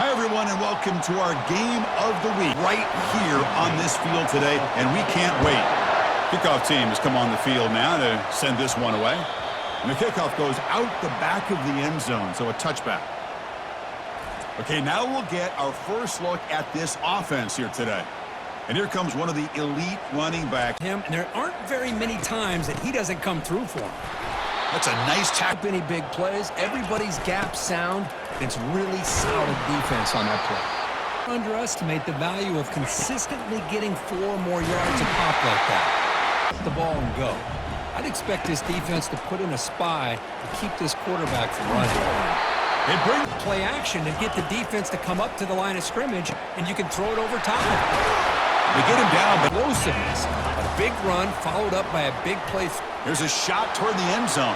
Hi, everyone, and welcome to our game of the week right here on this field today, and we can't wait. Kickoff team has come on the field now to send this one away. And the kickoff goes out the back of the end zone, so a touchback. Okay, now we'll get our first look at this offense here today. And here comes one of the elite running backs. And there aren't very many times that he doesn't come through for him. That's a nice tackle. Any big plays, everybody's gap sound. It's really solid defense on that play. Underestimate the value of consistently getting 4 more yards a pop like that. The ball and go. I'd expect this defense to put in a spy to keep this quarterback from running. They bring play action and get the defense to come up to the line of scrimmage, and you can throw it over top. They get him down, but Explosiveness. A big run followed up by a big play. There's a shot toward the end zone.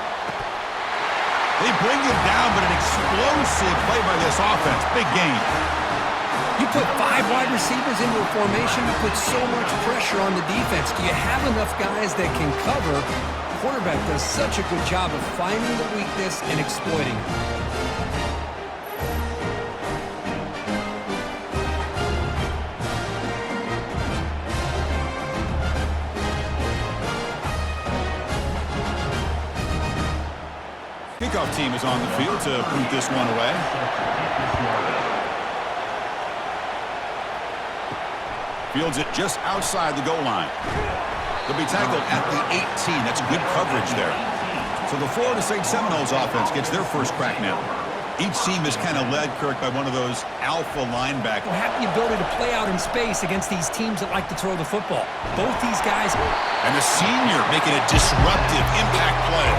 They bring him down, but an explosive play by this offense. Big game. You put 5 wide receivers into a formation, you put so much pressure on the defense. Do you have enough guys that can cover? Quarterback does such a good job of finding the weakness and exploiting it. Kickoff team is on the field to boot this one away. Fields it just outside the goal line. They'll be tackled at the 18. That's good coverage there. So the Florida State Seminoles offense gets their first crack now. Each team is kind of led, Kirk, by one of those alpha linebackers. We'll have the ability to play out in space against these teams that like to throw the football. Both these guys. And the senior making a disruptive impact play.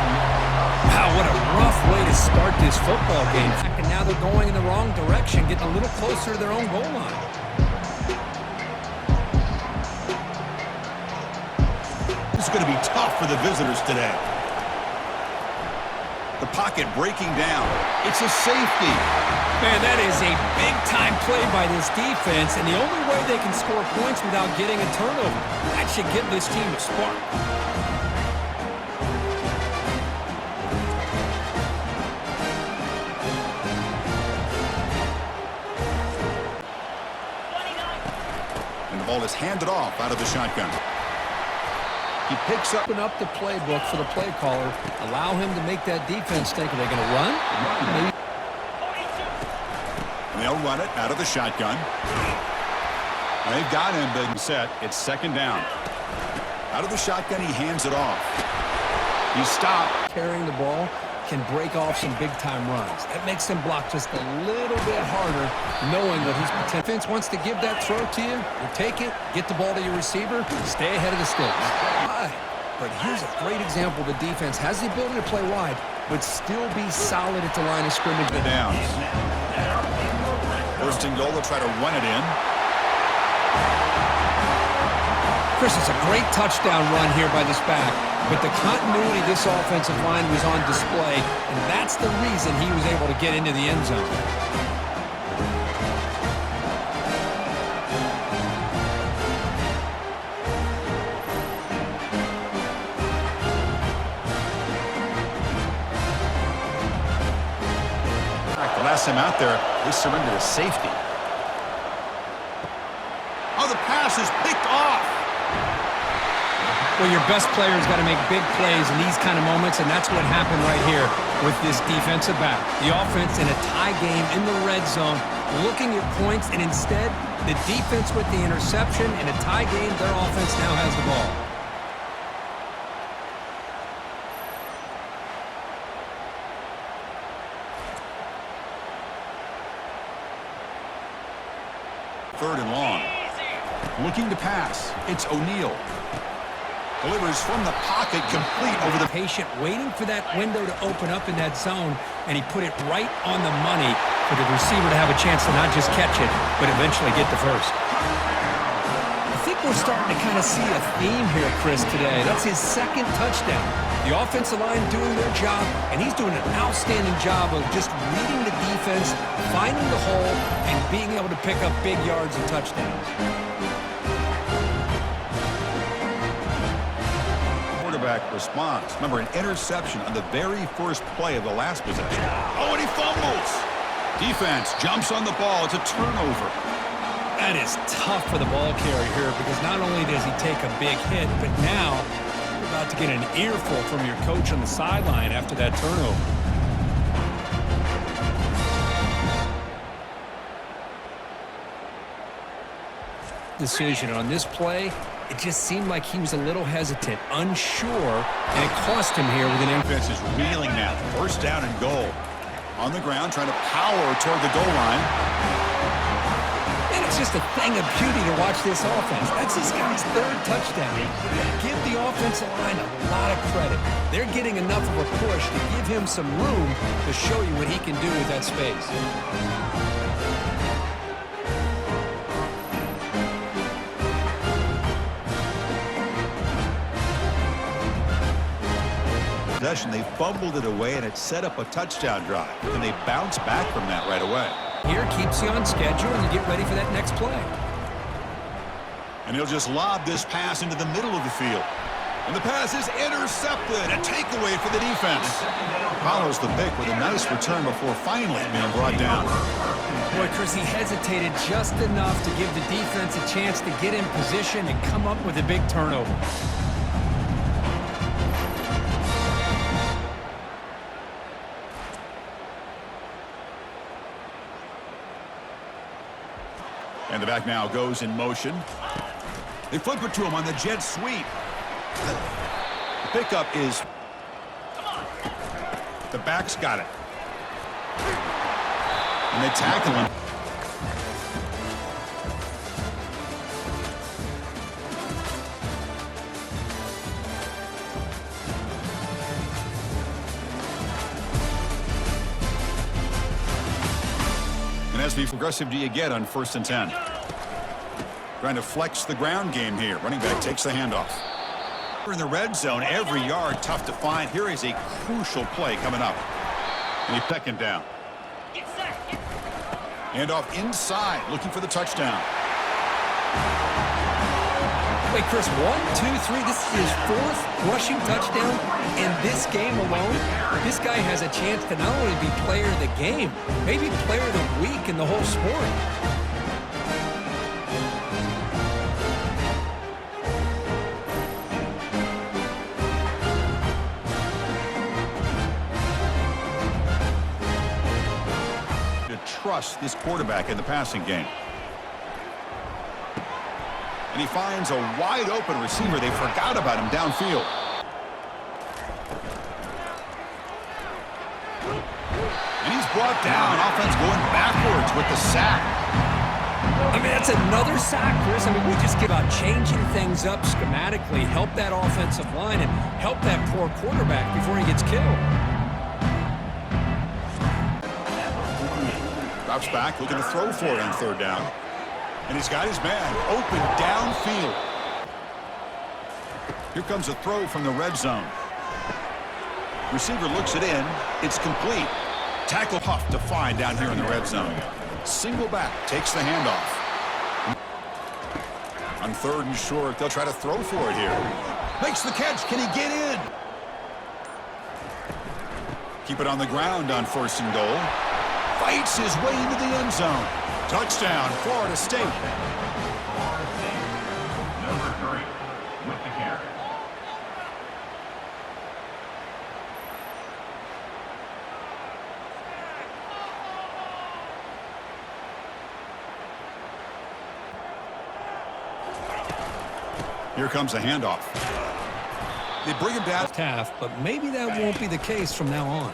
Wow, what a rough way to start this football game. And now they're going in the wrong direction, getting a little closer to their own goal line. This is going to be tough for the visitors today. The pocket breaking down. It's a safety. Man, that is a big-time play by this defense, and the only way they can score points without getting a turnover. That should give this team a spark. The ball is handed off out of the shotgun. He picks up. Open up the playbook for the play caller. Allow him to make that defense think, are they going to run? Maybe. And they'll run it out of the shotgun. They've got him big set. It's second down. Out of the shotgun, he hands it off. He stopped. Carrying the ball can break off some big-time runs. That makes them block just a little bit harder, knowing what his potential. Defense wants to give that throw to you. You take it, get the ball to your receiver, stay ahead of the sticks. But here's a great example. The defense has the ability to play wide, but still be solid at the line of scrimmage. The downs. First and goal, they'll try to run it in. Chris, it's a great touchdown run here by this back. But the continuity of this offensive line was on display, and that's the reason he was able to get into the end zone. The last time out there, they surrendered a safety. Oh, the pass is picked off. Well, your best player's got to make big plays in these kind of moments, and that's what happened right here with this defensive back. The offense in a tie game in the red zone, looking at points, and instead, the defense with the interception. In a tie game, their offense now has the ball. Third and long. Looking to pass. It's O'Neal. Delivers from the pocket, complete over the patient, waiting for that window to open up in that zone, and he put it right on the money for the receiver to have a chance to not just catch it, but eventually get the first. I think we're starting to kind of see a theme here, Chris, today. That's his second touchdown. The offensive line doing their job, and he's doing an outstanding job of just reading the defense, finding the hole, and being able to pick up big yards and touchdowns. Response. Remember, an interception on the very first play of the last possession. Oh, and he fumbles. Defense jumps on the ball. It's a turnover. That is tough for the ball carrier here because not only does he take a big hit, but now you're about to get an earful from your coach on the sideline after that turnover. Decision on this play, it just seemed like he was a little hesitant, unsure, and it cost him here with an defense is reeling now. First down and goal. On the ground, trying to power toward the goal line. And it's just a thing of beauty to watch this offense. That's this guy's third touchdown. Give the offensive line a lot of credit. They're getting enough of a push to give him some room to show you what he can do with that space. They fumbled it away, and it set up a touchdown drive. And they bounce back from that right away. Here keeps you on schedule, and you get ready for that next play. And he'll just lob this pass into the middle of the field. And the pass is intercepted. A takeaway for the defense. Follows the pick with a nice return before finally being brought down. Boy, Chris, he hesitated just enough to give the defense a chance to get in position and come up with a big turnover. And the back now goes in motion. They flip it to him on the jet sweep. The pickup is... The back's got it. And they tackle him. And as progressive do you get on 1st and 10? Trying to flex the ground game here. Running back takes the handoff. We're in the red zone. Every yard tough to find. Here is a crucial play coming up. And he peck him down. Handoff inside, looking for the touchdown. Wait, Chris, 1, 2, 3. This is his 4th rushing touchdown in this game alone. This guy has a chance to not only be player of the game, maybe player of the week in the whole sport. Trust this quarterback in the passing game. And he finds a wide open receiver. They forgot about him downfield. And he's brought down. Offense going backwards with the sack. I mean, that's another sack, Chris. I mean, we just get about changing things up schematically, help that offensive line, and help that poor quarterback before he gets killed. Drops back, looking to throw for it on 3rd down. And he's got his man open downfield. Here comes a throw from the red zone. Receiver looks it in. It's complete. Tackle Huff to find down here in the red zone. Single back, takes the handoff. On 3rd and short, they'll try to throw for it here. Makes the catch. Can he get in? Keep it on the ground on 1st and goal. Fights his way into the end zone. Touchdown, Florida State. Number 3 with the carry. Here comes a handoff. They bring him down. Half, but maybe that won't be the case from now on.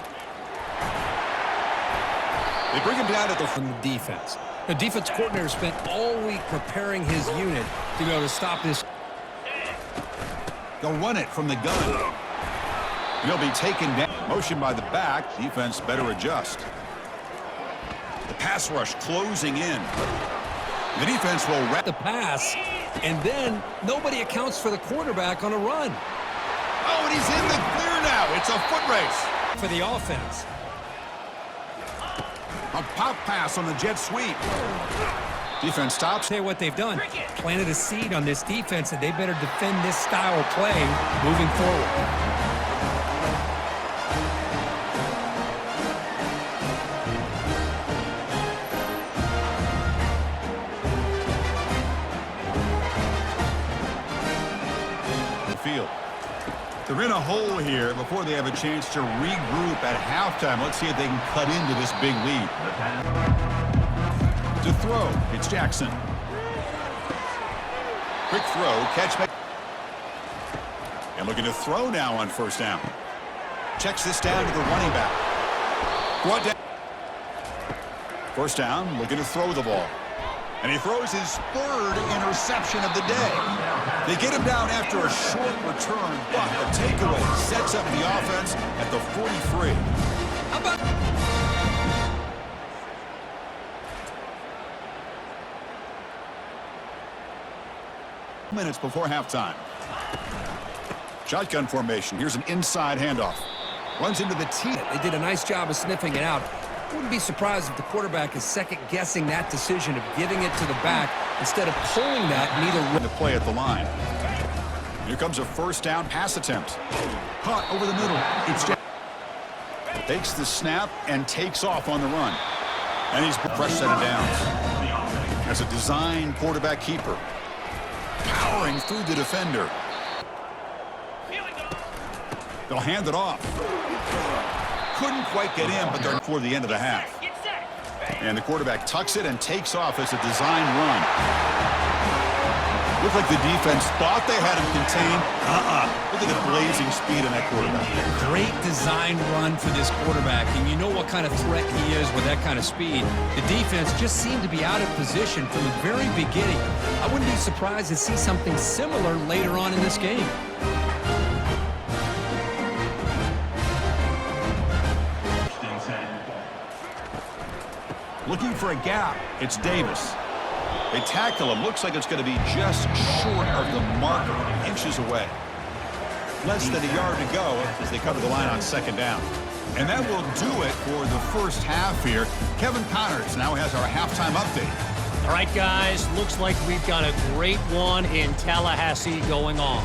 They bring him down from the defense. The defense coordinator spent all week preparing his unit to be able to stop this. They'll run it from the gun. He'll be taken down. Motion by the back. Defense better adjust. The pass rush closing in. The defense will wrap the pass, and then nobody accounts for the quarterback on a run. Oh, and he's in the clear now. It's a foot race for the offense. A pop pass on the jet sweep. Defense stops. Say what they've done. Planted a seed on this defense that they better defend this style of play moving forward. They're in a hole here before they have a chance to regroup at halftime. Let's see if they can cut into this big lead. To throw, it's Jackson. Quick throw, catch. And looking to throw now on first down. Checks this down to the running back. Brought down. First down, looking to throw the ball. And he throws his third interception of the day. They get him down after a short return, but the takeaway sets up the offense at the 43. How about minutes before halftime. Shotgun formation. Here's an inside handoff. Runs into the tee. They did a nice job of sniffing it out. Wouldn't be surprised if the quarterback is second-guessing that decision of giving it to the back instead of pulling that and either the play at the line. Here comes a first down pass attempt. Caught over the middle. It's Jackson. Takes the snap and takes off on the run. And he's fresh set of downs. As a design quarterback keeper. Powering through the defender. They'll hand it off. Couldn't quite get in, but they're before the end of the half. And the quarterback tucks it and takes off as a design run. Looked like the defense thought they had him contained. Look at the blazing speed in that quarterback. Great design run for this quarterback, and you know what kind of threat he is with that kind of speed. The defense just seemed to be out of position from the very beginning. I wouldn't be surprised to see something similar later on in this game. Looking for a gap. It's Davis. They tackle him. Looks like it's going to be just short of the marker, inches away. Less than a yard to go as they cover the line on second down. And that will do it for the first half here. Kevin Connors now has our halftime update. All right, guys, looks like we've got a great one in Tallahassee going on.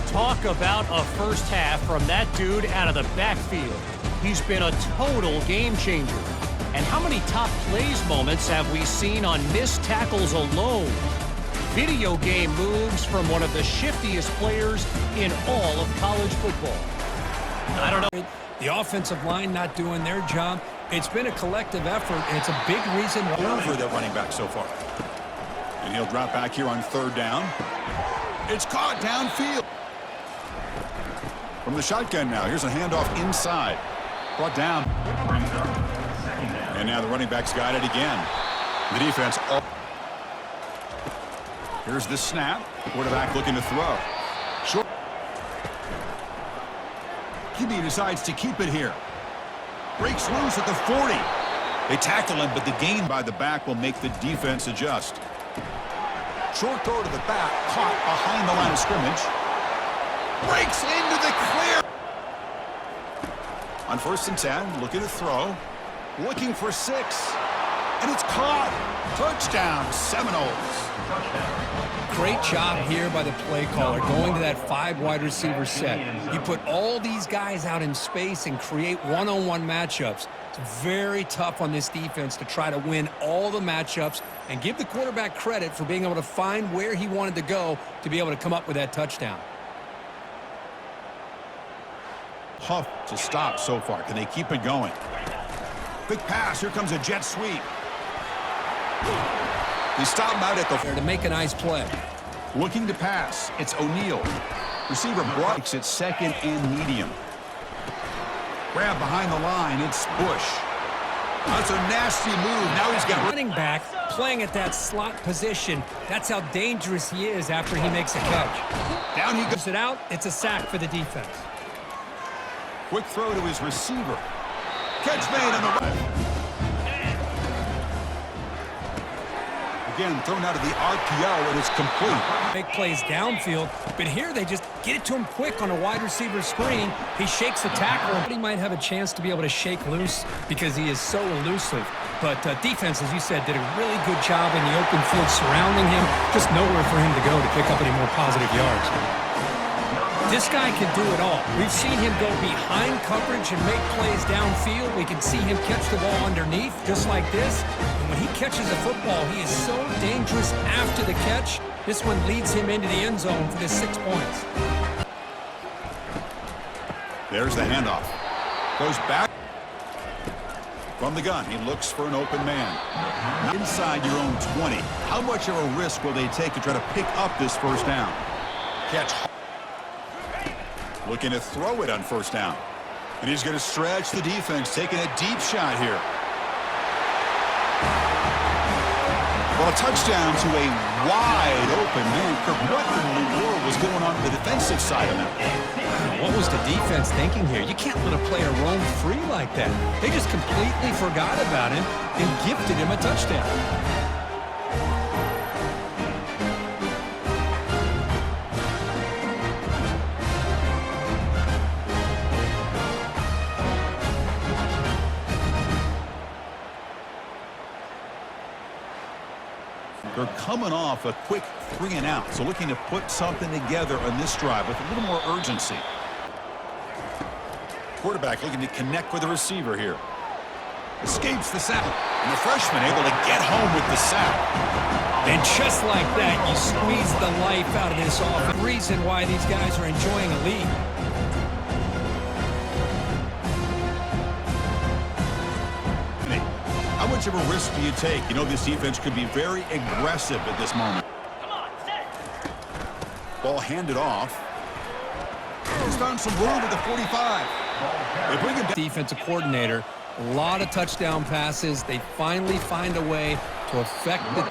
Talk about a first half from that dude out of the backfield. He's been a total game changer. And how many top plays moments have we seen on missed tackles alone? Video game moves from one of the shiftiest players in all of college football. I don't know. The offensive line not doing their job. It's been a collective effort, and it's a big reason why. Over the running back so far. And he'll drop back here on third down. It's caught downfield. From the shotgun now. Here's a handoff inside. Brought down. And now the running back's got it again. The defense. Here's the snap. The quarterback looking to throw. Short. QB decides to keep it here. Breaks loose at the 40. They tackle him, but the gain by the back will make the defense adjust. Short throw to the back. Caught behind the line of scrimmage. Breaks into the clear. On 1st and 10, looking to throw. Looking for 6. And it's caught. Touchdown, Seminoles. Great job here by the play caller, going to that 5 wide receiver set. You put all these guys out in space and create one-on-one matchups. It's very tough on this defense to try to win all the matchups and give the quarterback credit for being able to find where he wanted to go to be able to come up with that touchdown. Huff to stop so far. Can they keep it going? Quick pass. Here comes a jet sweep. They stop him out at the... There to make a nice play. Looking to pass. It's O'Neal. Receiver breaks it second and medium. Grab behind the line. It's Bush. That's a nasty move. Now he's got... Running back playing at that slot position. That's how dangerous he is after he makes a catch. Down he goes. Puts it out. It's a sack for the defense. Quick throw to his receiver. Catch made on the right. Again, thrown out of the RPO, and it's complete. Make plays downfield, but here they just get it to him quick on a wide receiver screen. He shakes the tackler. He might have a chance to be able to shake loose because he is so elusive. But defense, as you said, did a really good job in the open field surrounding him. Just nowhere for him to go to pick up any more positive yards. This guy can do it all. We've seen him go behind coverage and make plays downfield. We can see him catch the ball underneath, just like this. And when he catches a football, he is so dangerous after the catch. This one leads him into the end zone for the 6 points. There's the handoff. Goes back. From the gun, he looks for an open man. Inside your own 20. How much of a risk will they take to try to pick up this first down? Catch. Looking to throw it on first down. And he's going to stretch the defense, taking a deep shot here. Well, a touchdown to a wide open man. Kirk, what in the world was going on the defensive side of that? What was the defense thinking here? You can't let a player roam free like that. They just completely forgot about him and gifted him a touchdown. They're coming off a quick 3-and-out, so looking to put something together on this drive with a little more urgency. Quarterback looking to connect with the receiver here. Escapes the sack, and the freshman able to get home with the sack. And just like that, you squeeze the life out of this offense. The reason why these guys are enjoying a lead. How much of a risk do you take? You know, this defense could be very aggressive at this moment. Ball handed off. He's found some room at the 45. They bring him down. Defensive coordinator, a lot of touchdown passes. They finally find a way to affect the...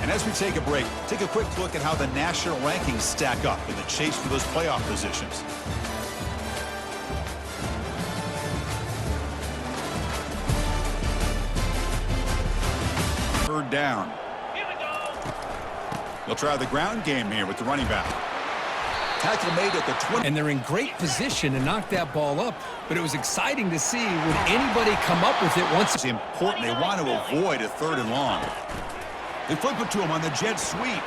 And as we take a break, take a quick look at how the national rankings stack up in the chase for those playoff positions. Third down. They'll try the ground game here with the running back. Tackle made at the 20. And they're in great position to knock that ball up, but it was exciting to see would anybody come up with it once. It's important. They want to avoid a 3rd and long. They flip it to him on the jet sweep.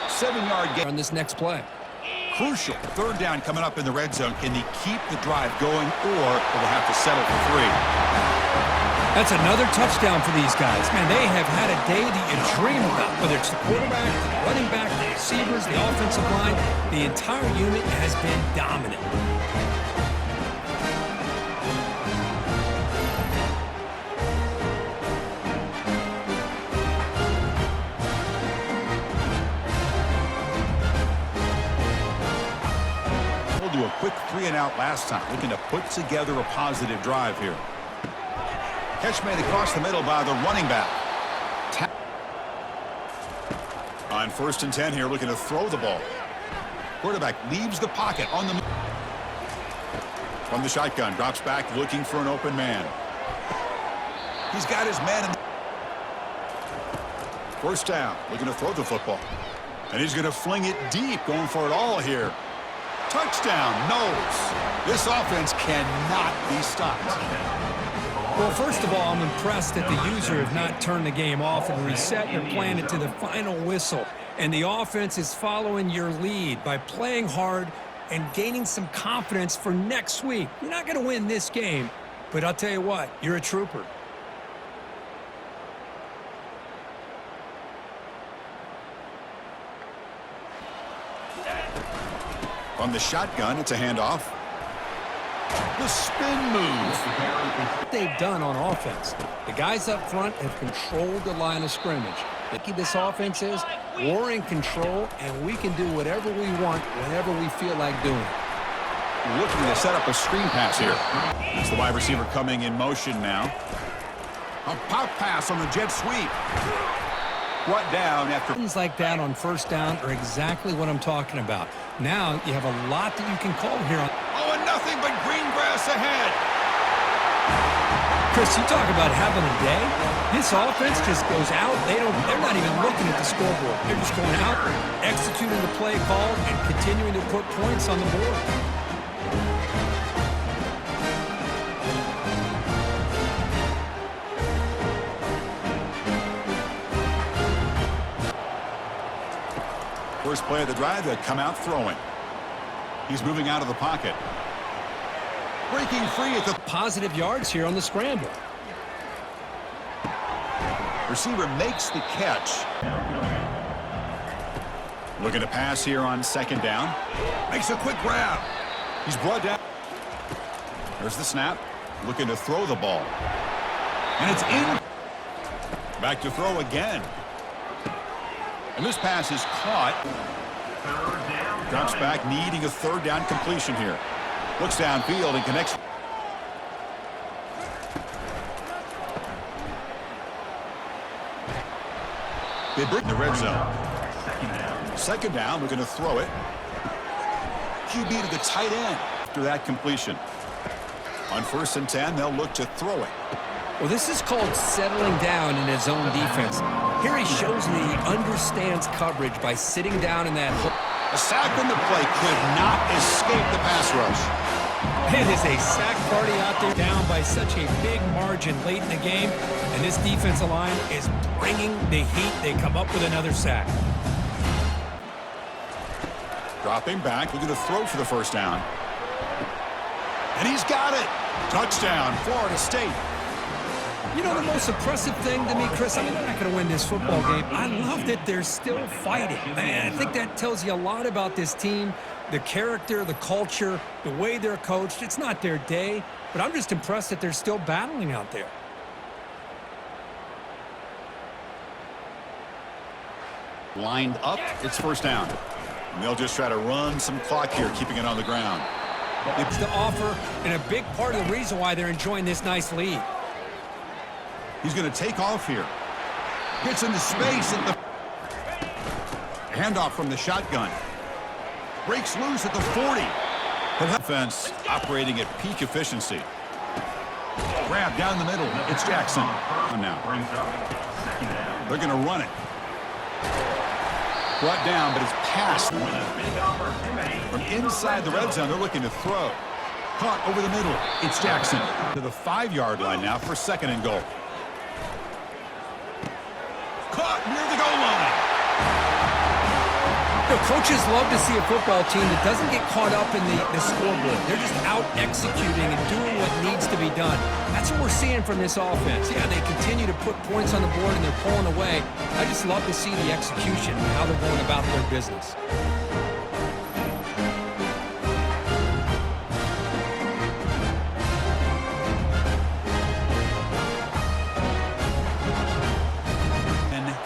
7-yard gain on this next play. Crucial. 3rd down coming up in the red zone. Can they keep the drive going, or will they have to settle for 3? That's another touchdown for these guys. Man, they have had a day that you dream about, whether it's the quarterback, the running back, the receivers, the offensive line. The entire unit has been dominant. We'll do a quick 3-and-out last time, looking to put together a positive drive here. Catch made across the middle by the running back. On 1st and 10 here, looking to throw the ball. Quarterback leaves the pocket on the... From the shotgun, drops back, looking for an open man. He's got his man in the... 1st down, looking to throw the football. And he's going to fling it deep, going for it all here. Touchdown, Knowles. This offense cannot be stopped. Well, first of all, I'm impressed that the user have not turned the game off and reset and playing it to the final whistle. And the offense is following your lead by playing hard and gaining some confidence for next week. You're not going to win this game, but I'll tell you what, you're a trooper. On the shotgun, it's a handoff. The spin move. What they've done on offense, the guys up front have controlled the line of scrimmage. This offense is, we're in control, and we can do whatever we want whenever we feel like doing it. Looking to set up a screen pass here. It's the wide receiver coming in motion now. A pop pass on the jet sweep. Brought down after... Things like that on 1st down are exactly what I'm talking about. Now you have a lot that you can call here. Oh, and nothing but green grass ahead. Chris, you talk about having a day. This offense just goes out. They're not even looking at the scoreboard. They're just going out, executing the play call, and continuing to put points on the board. First play of the drive, they come out throwing. He's moving out of the pocket. Breaking free at the... Positive yards here on the scramble. Receiver makes the catch. Looking to pass here on second down. Makes a quick grab. He's brought down. There's the snap. Looking to throw the ball. And it's in. Back to throw again. And this pass is caught. Drops back, needing a third down completion here. Looks downfield and connects. They bring the red zone. Second down, we're going to throw it. QB to the tight end after that completion. On 1st and 10, they'll look to throw it. Well, this is called settling down in his own defense. Here he shows me he understands coverage by sitting down in that hole. A sack on the play could not escape the pass rush. It is a sack party out there, down by such a big margin late in the game, and this defensive line is bringing the heat. They come up with another sack. Dropping back, looking to throw for the first down. And he's got it. Touchdown, Florida State. You know the most impressive thing to me, Chris, I mean, they're not going to win this football game. I love that they're still fighting. Man, I think that tells you a lot about this team, the character, the culture, the way they're coached. It's not their day, but I'm just impressed that they're still battling out there. Lined up, it's first down. And they'll just try to run some clock here, keeping it on the ground. It's the offer and a big part of the reason why they're enjoying this nice lead. He's going to take off here. Gets into space at the handoff from the shotgun. Breaks loose at the 40. The defense operating at peak efficiency. Grab down the middle. It's Jackson. Now they're going to run it. Brought down, but it's passed. From inside the red zone, they're looking to throw. Caught over the middle. It's Jackson. To the 5-yard line now for 2nd and goal. Caught near the goal line. You know, coaches love to see a football team that doesn't get caught up in the scoreboard. They're just out executing and doing what needs to be done. That's what we're seeing from this offense. Yeah, they continue to put points on the board and they're pulling away. I just love to see the execution and how they're going about their business.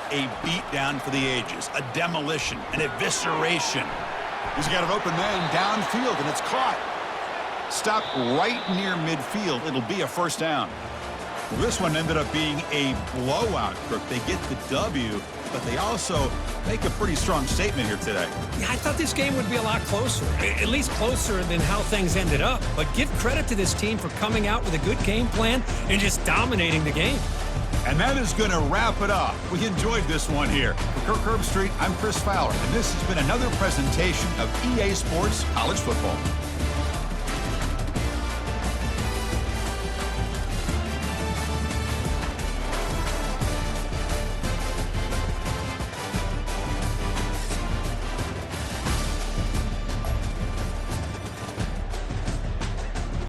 A beatdown for the ages, a demolition, an evisceration. He's got an open man downfield, and it's caught. Stopped right near midfield. It'll be a first down. Well, this one ended up being a blowout, Crook. They get the W, but they also make a pretty strong statement here today. Yeah, I thought this game would be a lot closer, at least closer than how things ended up. But give credit to this team for coming out with a good game plan and just dominating the game. And that is going to wrap it up. We enjoyed this one here. For Kirk Herbstreit, I'm Chris Fowler, and this has been another presentation of EA Sports College Football.